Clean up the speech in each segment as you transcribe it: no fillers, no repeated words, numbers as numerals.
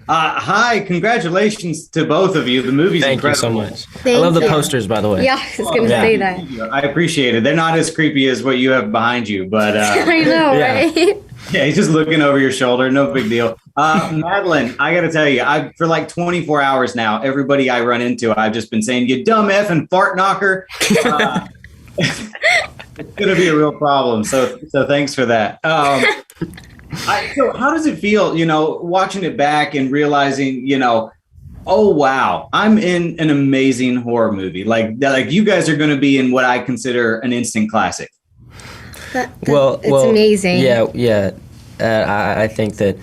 Hi, congratulations to both of you. The movie's Thank you so incredible. much. I Thank love the you. posters, by the way. Yeah, I was going to Yeah. say that. I appreciate it. They're not as creepy as what you have behind you, but I know, Yeah. right? yeah, he's just looking over your shoulder. No big deal. Madeline, I got to tell you, for like 24 hours now, everybody I run into, I've just been saying, you dumb effing fart knocker. It's going to be a real problem. So thanks for that. So how does it feel, watching it back and realizing, oh, wow, I'm in an amazing horror movie. Like you guys are going to be in what I consider an instant classic. It's amazing. Yeah. I think that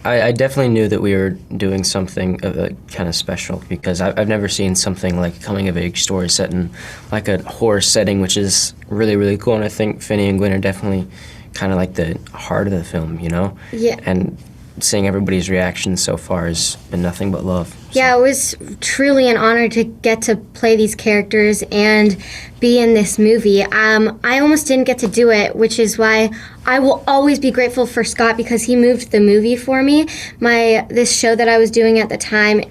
I definitely knew that we were doing something kind of special because I've never seen something like a coming-of-age story set in like a horror setting, which is really, really cool. And I think Finney and Gwen are definitely kind of like the heart of the film, Yeah. And seeing everybody's reactions so far has been nothing but love. So. Yeah, it was truly an honor to get to play these characters and be in this movie. I almost didn't get to do it, which is why I will always be grateful for Scott because he moved the movie for me. This show that I was doing at the time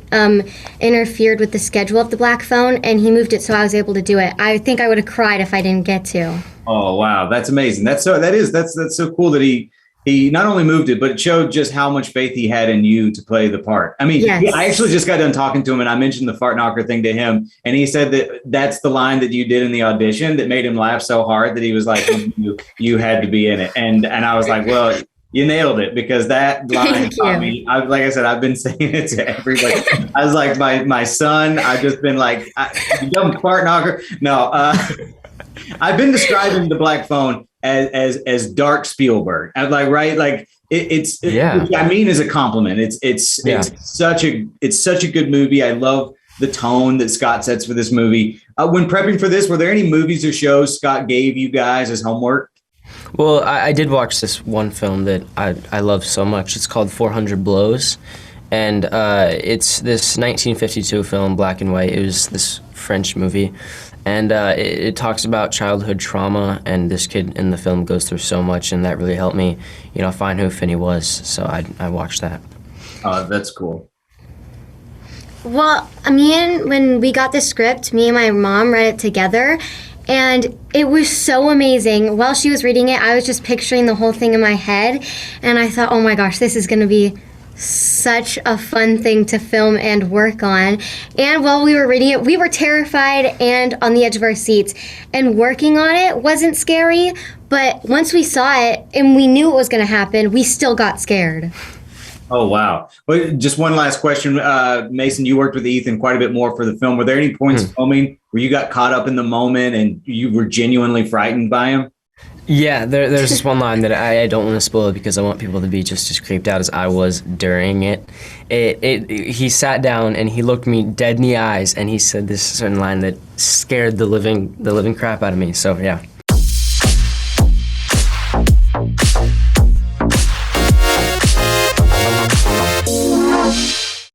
interfered with the schedule of the Black Phone, and he moved it so I was able to do it. I think I would have cried if I didn't get to. Oh, wow. That's amazing. That's so cool that he not only moved it, but it showed just how much faith he had in you to play the part. I mean, Yes. I actually just got done talking to him and I mentioned the fart knocker thing to him. And he said that that's the line that you did in the audition that made him laugh so hard that he was like, you had to be in it. And I was like, well, you nailed it because that line taught me. Like I said, I've been saying it to everybody. I was like, my son, I've just been like, you dumb fart knocker. No, I've been describing the Black Phone as dark Spielberg. I'm like, right? Like it's which I mean as a compliment. It's such a good movie. I love the tone that Scott sets for this movie. When prepping for this, were there any movies or shows Scott gave you guys as homework? Well, I did watch this one film that I love so much. It's called 400 Blows. And it's this 1952 film, black and white. It was this French movie. And it talks about childhood trauma, and this kid in the film goes through so much, and that really helped me, find who Finney was. So I watched that. Oh, that's cool. Well, when we got the script, me and my mom read it together, and it was so amazing. While she was reading it, I was just picturing the whole thing in my head, and I thought, oh my gosh, this is going to be such a fun thing to film and work on. And while we were reading it, we were terrified and on the edge of our seats. And working on it wasn't scary, but once we saw it and we knew it was going to happen, we still got scared. Oh, wow. But just one last question. Mason, you worked with Ethan quite a bit more for the film. Were there any points filming where you got caught up in the moment and you were genuinely frightened by him? Yeah, there's this one line that I don't want to spoil it because I want people to be just as creeped out as I was during it. He sat down and he looked me dead in the eyes and he said this certain line that scared the living crap out of me. So yeah.